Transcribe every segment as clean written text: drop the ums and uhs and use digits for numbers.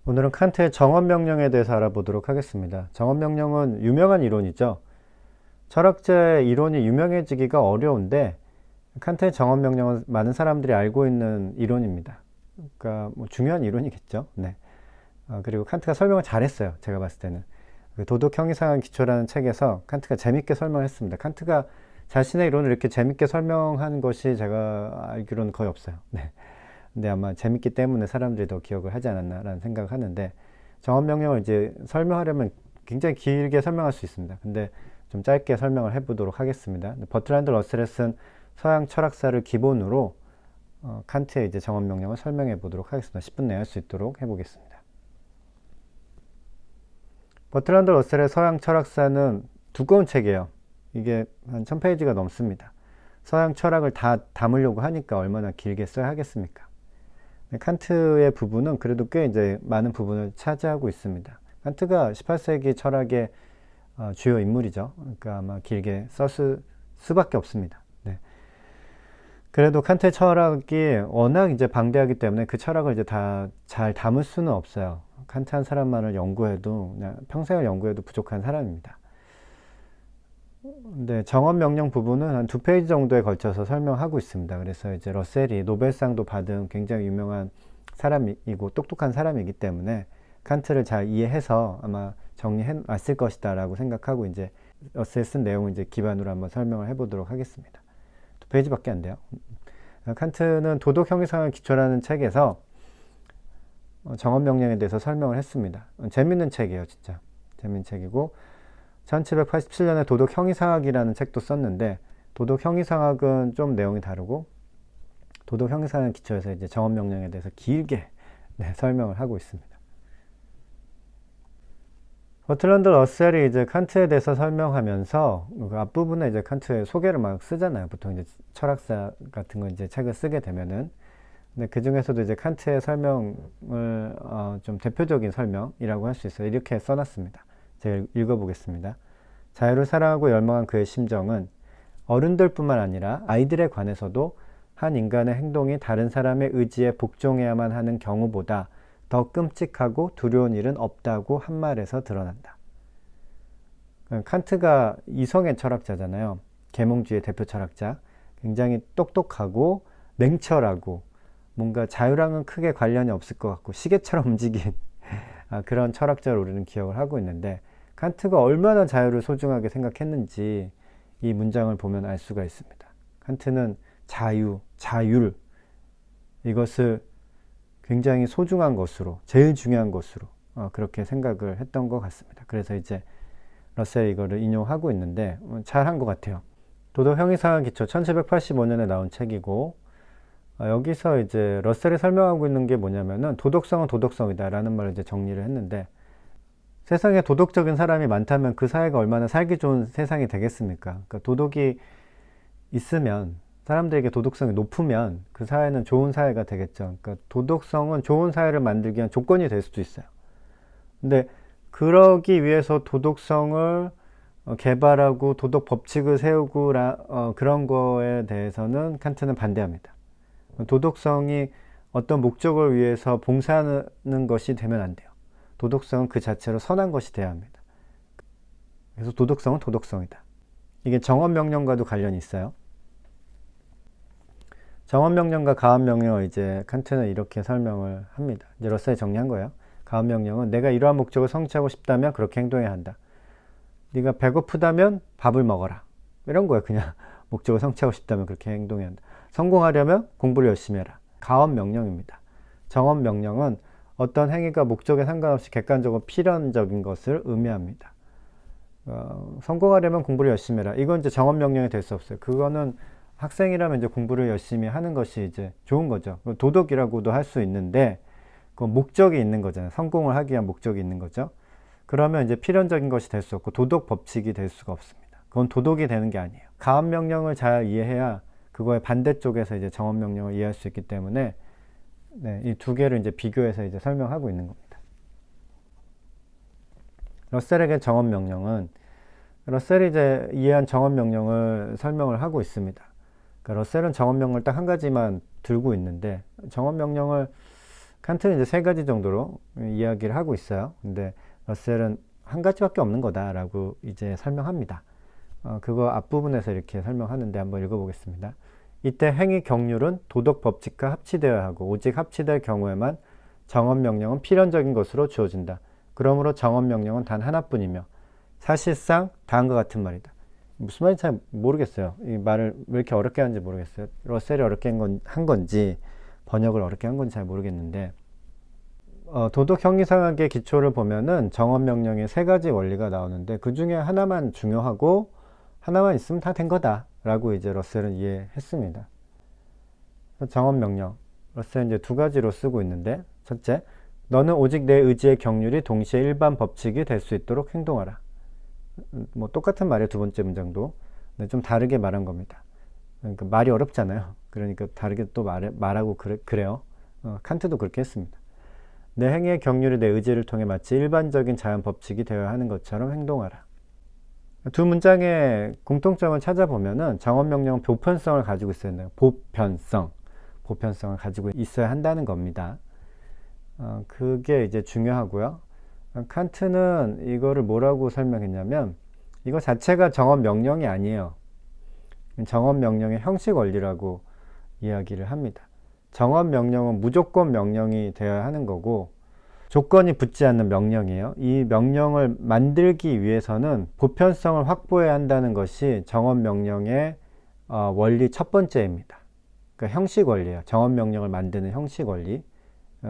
오늘은 칸트의 정언명령에 대해서 알아보도록 하겠습니다. 정언명령은 유명한 이론이죠. 철학자의 이론이 유명해지기가 어려운데 칸트의 정언명령은 많은 사람들이 알고 있는 이론입니다. 그러니까 뭐 중요한 이론이겠죠. 네. 그리고 칸트가 설명을 잘했어요. 제가 봤을 때는. 그 도덕 형이상한 기초라는 책에서 칸트가 재밌게 설명했습니다. 칸트가 자신의 이론을 이렇게 재밌게 설명한 것이 제가 알기로는 거의 없어요. 네. 근데 아마 재밌기 때문에 사람들이 더 기억을 하지 않았나라는 생각을 하는데, 정언명령을 이제 설명하려면 굉장히 길게 설명할 수 있습니다. 근데 좀 짧게 설명을 해보도록 하겠습니다. 버트란드 러셀이 쓴 서양 철학사를 기본으로 칸트의 이제 정언명령을 설명해 보도록 하겠습니다. 10분 내에 할 수 있도록 해보겠습니다. 버트란드 러셀의 서양 철학사는 두꺼운 책이에요. 이게 한 1000페이지가 넘습니다. 서양 철학을 다 담으려고 하니까 얼마나 길게 써야 하겠습니까? 칸트의 부분은 그래도 꽤 이제 많은 부분을 차지하고 있습니다. 칸트가 18세기 철학의 주요 인물이죠. 그러니까 아마 길게 썼을 수밖에 없습니다. 네. 그래도 칸트의 철학이 워낙 이제 방대하기 때문에 그 철학을 이제 다 잘 담을 수는 없어요. 칸트 한 사람만을 연구해도, 그냥 평생을 연구해도 부족한 사람입니다. 근데 정언명령 부분은 한 2페이지 정도에 걸쳐서 설명하고 있습니다. 그래서 이제 러셀이 노벨상도 받은 굉장히 유명한 사람이고 똑똑한 사람이기 때문에 칸트를 잘 이해해서 아마 정리해 놨을 것이다 라고 생각하고 이제 러셀이 쓴 내용을 이제 기반으로 한번 설명을 해보도록 하겠습니다. 2페이지밖에 안 돼요. 칸트는 도덕 형이상의 기초라는 책에서 정언명령에 대해서 설명을 했습니다. 재밌는 책이에요, 진짜. 재밌는 책이고, 1787년에 도덕 형이상학이라는 책도 썼는데, 도덕 형이상학은 좀 내용이 다르고, 도덕 형이상학 기초에서 이제 정언명령에 대해서 길게 설명을 하고 있습니다. 버트란드 러셀이 이제 칸트에 대해서 설명하면서 그 앞부분에 이제 칸트의 소개를 막 쓰잖아요. 보통 이제 철학사 같은 거 이제 책을 쓰게 되면은. 근데 그 중에서도 이제 칸트의 설명을 좀 대표적인 설명이라고 할 수 있어요. 이렇게 써놨습니다. 제가 읽어보겠습니다. 자유를 사랑하고 열망한 그의 심정은 어른들뿐만 아니라 아이들에 관해서도 한 인간의 행동이 다른 사람의 의지에 복종해야만 하는 경우보다 더 끔찍하고 두려운 일은 없다고 한 말에서 드러난다. 칸트가 이성의 철학자잖아요. 계몽주의 대표 철학자. 굉장히 똑똑하고 냉철하고 뭔가 자유랑은 크게 관련이 없을 것 같고 시계처럼 움직인 그런 철학자로 우리는 기억을 하고 있는데, 칸트가 얼마나 자유를 소중하게 생각했는지 이 문장을 보면 알 수가 있습니다. 칸트는 자유, 자율, 이것을 굉장히 소중한 것으로, 제일 중요한 것으로 그렇게 생각을 했던 것 같습니다. 그래서 이제 러셀이 이거를 인용하고 있는데 잘한 것 같아요. 도덕 형이상학 기초 1785년에 나온 책이고, 여기서 이제 러셀이 설명하고 있는 게 뭐냐면은 도덕성은 도덕성이다 라는 말을 이제 정리를 했는데, 세상에 도덕적인 사람이 많다면 그 사회가 얼마나 살기 좋은 세상이 되겠습니까? 그러니까 도덕이 있으면, 사람들에게 도덕성이 높으면 그 사회는 좋은 사회가 되겠죠. 그러니까 도덕성은 좋은 사회를 만들기 위한 조건이 될 수도 있어요. 근데 그러기 위해서 도덕성을 개발하고 도덕 법칙을 세우고 그런 거에 대해서는 칸트는 반대합니다. 도덕성이 어떤 목적을 위해서 봉사하는 것이 되면 안 돼요. 도덕성은 그 자체로 선한 것이 돼야 합니다. 그래서 도덕성은 도덕성이다. 이게 정언명령과도 관련이 있어요. 정언명령과 가언명령을 이제 칸트는 이렇게 설명을 합니다. 이제 러셀이 정리한 거예요. 가언명령은 내가 이러한 목적을 성취하고 싶다면 그렇게 행동해야 한다. 네가 배고프다면 밥을 먹어라. 이런 거예요. 그냥 목적을 성취하고 싶다면 그렇게 행동해야 한다. 성공하려면 공부를 열심히 해라. 가언명령입니다. 정언명령은 어떤 행위가 목적에 상관없이 객관적으로 필연적인 것을 의미합니다. 성공하려면 공부를 열심히 해라. 이건 이제 정언명령이 될 수 없어요. 그거는 학생이라면 이제 공부를 열심히 하는 것이 이제 좋은 거죠. 도덕이라고도 할 수 있는데, 그 목적이 있는 거잖아요. 성공을 하기 위한 목적이 있는 거죠. 그러면 이제 필연적인 것이 될 수 없고 도덕 법칙이 될 수가 없습니다. 그건 도덕이 되는 게 아니에요. 가언명령을 잘 이해해야 그거의 반대쪽에서 이제 정언명령을 이해할 수 있기 때문에 이 두 개를 이제 비교해서 이제 설명하고 있는 겁니다. 러셀에게 정언명령은, 러셀이 이제 이해한 정언명령을 설명을 하고 있습니다. 그러니까 러셀은 정언명령을 딱 한 가지만 들고 있는데, 정언명령을 칸트는 이제 세 가지 정도로 이야기를 하고 있어요. 근데 러셀은 한 가지밖에 없는 거다라고 이제 설명합니다. 그거 앞부분에서 이렇게 설명하는데 한번 읽어보겠습니다. 이때 행위 경률은 도덕 법칙과 합치되어야 하고 오직 합치될 경우에만 정언명령은 필연적인 것으로 주어진다. 그러므로 정언명령은 단 하나뿐이며 사실상 다음과 같은 말이다. 무슨 말인지 잘 모르겠어요. 이 말을 왜 이렇게 어렵게 하는지 모르겠어요. 러셀이 어렵게 한 건지 번역을 어렵게 한 건지 잘 모르겠는데 도덕 형이상학의 기초를 보면은 정언명령의 세 가지 원리가 나오는데 그 중에 하나만 중요하고 하나만 있으면 다 된 거다 라고 이제 러셀은 이해했습니다. 정언명령 러셀은 이제 두 가지로 쓰고 있는데 첫째, 너는 오직 내 의지의 경륜이 동시에 일반 법칙이 될 수 있도록 행동하라. 뭐 똑같은 말이에요. 두 번째 문장도. 근데 좀 다르게 말한 겁니다. 그러니까 말이 어렵잖아요. 그러니까 다르게 또 말하고 그래요. 칸트도 그렇게 했습니다. 내 행위의 경륜이 내 의지를 통해 마치 일반적인 자연 법칙이 되어야 하는 것처럼 행동하라. 두 문장의 공통점을 찾아보면은 정언명령은 보편성을 가지고 있어야 된다. 보편성을 가지고 있어야 한다는 겁니다. 그게 이제 중요하고요. 칸트는 이거를 뭐라고 설명했냐면 이거 자체가 정언명령이 아니에요. 정언명령의 형식 원리라고 이야기를 합니다. 정언명령은 무조건 명령이 되어야 하는 거고 조건이 붙지 않는 명령이에요. 이 명령을 만들기 위해서는 보편성을 확보해야 한다는 것이 정언명령의 원리 첫 번째입니다. 그러니까 형식 원리예요. 정언명령을 만드는 형식 원리.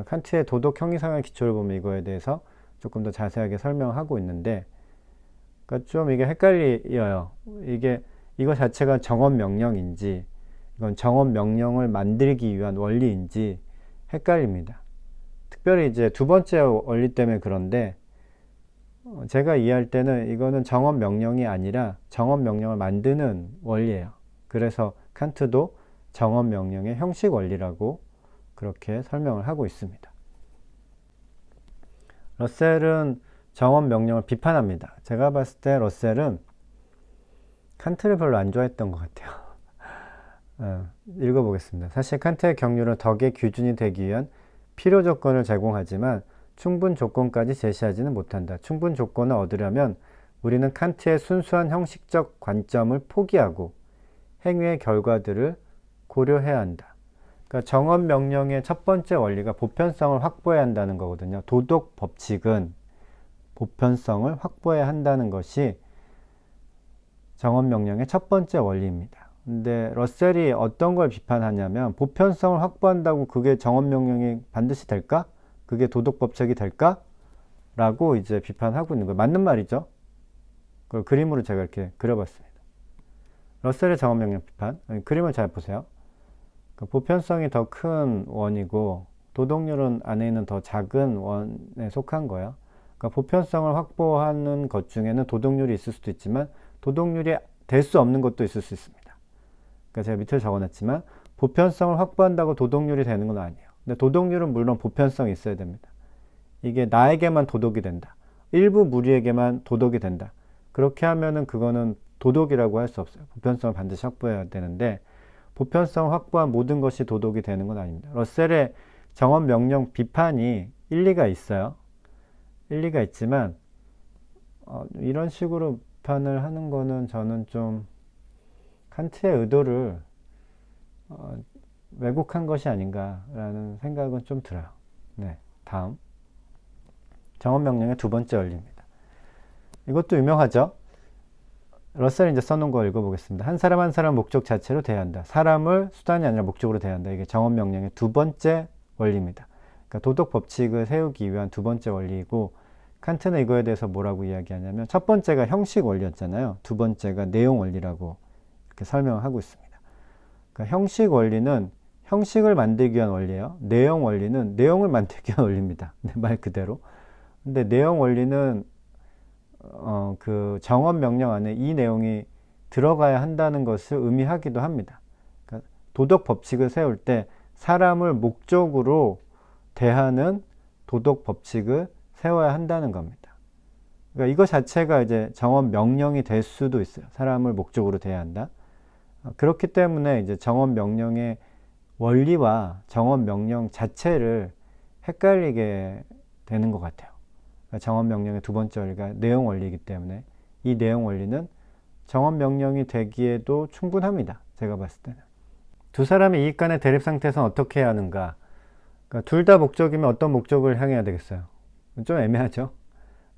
칸트의 도덕 형이상의 기초를 보면 이거에 대해서 조금 더 자세하게 설명하고 있는데, 그러니까 좀 이게 헷갈려요. 이거 자체가 정언명령인지, 이건 정언명령을 만들기 위한 원리인지 헷갈립니다. 특별히 이제 두 번째 원리 때문에 그런데, 제가 이해할 때는 이거는 정언명령이 아니라 정언명령을 만드는 원리예요. 그래서 칸트도 정언명령의 형식 원리라고 그렇게 설명을 하고 있습니다. 러셀은 정언명령을 비판합니다. 제가 봤을 때 러셀은 칸트를 별로 안 좋아했던 것 같아요. 읽어보겠습니다. 사실 칸트의 경륜은 덕의 기준이 되기 위한 필요 조건을 제공하지만 충분 조건까지 제시하지는 못한다. 충분 조건을 얻으려면 우리는 칸트의 순수한 형식적 관점을 포기하고 행위의 결과들을 고려해야 한다. 그러니까 정언명령의 첫 번째 원리가 보편성을 확보해야 한다는 거거든요. 도덕 법칙은 보편성을 확보해야 한다는 것이 정언명령의 첫 번째 원리입니다. 근데 러셀이 어떤 걸 비판하냐면 보편성을 확보한다고 그게 정언명령이 반드시 될까? 그게 도덕 법칙이 될까? 라고 이제 비판하고 있는 거예요. 맞는 말이죠. 그걸 그림으로 제가 이렇게 그려봤습니다. 러셀의 정언명령 비판. 그림을 잘 보세요. 보편성이 더 큰 원이고 도덕률은 안에 있는 더 작은 원에 속한 거예요. 그러니까 보편성을 확보하는 것 중에는 도덕률이 있을 수도 있지만 도덕률이 될 수 없는 것도 있을 수 있습니다. 그러니까 제가 밑에 적어놨지만 보편성을 확보한다고 도덕률이 되는 건 아니에요. 근데 도덕률은 물론 보편성이 있어야 됩니다. 이게 나에게만 도덕이 된다. 일부 무리에게만 도덕이 된다. 그렇게 하면은 그거는 도덕이라고 할 수 없어요. 보편성을 반드시 확보해야 되는데 보편성을 확보한 모든 것이 도덕이 되는 건 아닙니다. 러셀의 정언명령 비판이 일리가 있어요. 일리가 있지만 이런 식으로 비판을 하는 거는 저는 좀 칸트의 의도를 왜곡한 것이 아닌가라는 생각은 좀 들어요. 네, 다음 정언명령의 두 번째 원리입니다. 이것도 유명하죠. 러셀이 이제 써놓은 거 읽어보겠습니다. 한 사람 한 사람 목적 자체로 대해야 한다. 사람을 수단이 아니라 목적으로 대해야 한다. 이게 정언명령의 두 번째 원리입니다. 그러니까 도덕 법칙을 세우기 위한 두 번째 원리이고 칸트는 이거에 대해서 뭐라고 이야기하냐면 첫 번째가 형식 원리였잖아요. 두 번째가 내용 원리라고 이렇게 설명을 하고 있습니다. 그러니까 형식 원리는 형식을 만들기 위한 원리예요. 내용 원리는 내용을 만들기 위한 원리입니다. 말 그대로. 근데 내용 원리는 그 정언 명령 안에 이 내용이 들어가야 한다는 것을 의미하기도 합니다. 그러니까 도덕 법칙을 세울 때 사람을 목적으로 대하는 도덕 법칙을 세워야 한다는 겁니다. 그러니까 이거 자체가 이제 정언 명령이 될 수도 있어요. 사람을 목적으로 대해야 한다. 그렇기 때문에 이제 정언 명령의 원리와 정언 명령 자체를 헷갈리게 되는 것 같아요. 정언명령의 두 번째 원리가 내용 원리이기 때문에 이 내용 원리는 정언명령이 되기에도 충분합니다. 제가 봤을 때는. 두 사람의 이익 간의 대립 상태에서는 어떻게 해야 하는가? 그러니까 둘 다 목적이면 어떤 목적을 향해야 되겠어요? 좀 애매하죠?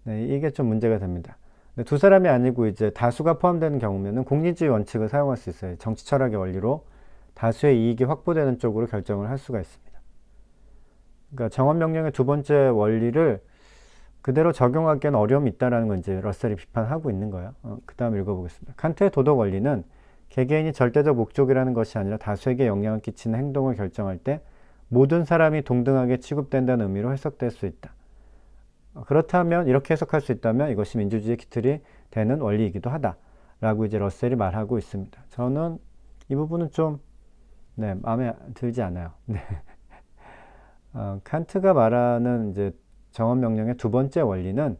네, 이게 좀 문제가 됩니다. 두 사람이 아니고 이제 다수가 포함되는 경우면은 공리주의 원칙을 사용할 수 있어요. 정치 철학의 원리로 다수의 이익이 확보되는 쪽으로 결정을 할 수가 있습니다. 그러니까 정언명령의 두 번째 원리를 그대로 적용하기에는 어려움이 있다는 건 이제 러셀이 비판하고 있는 거예요. 그 다음 읽어보겠습니다. 칸트의 도덕 원리는 개개인이 절대적 목적이라는 것이 아니라 다수에게 영향을 끼치는 행동을 결정할 때 모든 사람이 동등하게 취급된다는 의미로 해석될 수 있다. 그렇다면 이렇게 해석할 수 있다면 이것이 민주주의의 기틀이 되는 원리이기도 하다 라고 이제 러셀이 말하고 있습니다. 저는 이 부분은 좀 마음에 들지 않아요. 칸트가 말하는 이제 정언명령의 두 번째 원리는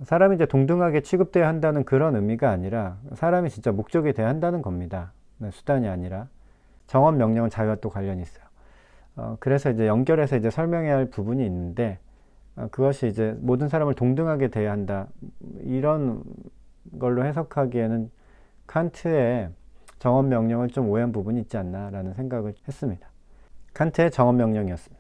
사람이 이제 동등하게 취급돼야 한다는 그런 의미가 아니라 사람이 진짜 목적이 돼야 한다는 겁니다. 수단이 아니라. 정언명령은 자유와 또 관련이 있어요. 그래서 이제 연결해서 이제 설명해야 할 부분이 있는데 그것이 이제 모든 사람을 동등하게 대해야 한다. 이런 걸로 해석하기에는 칸트의 정언명령을 좀 오해한 부분이 있지 않나라는 생각을 했습니다. 칸트의 정언명령이었습니다.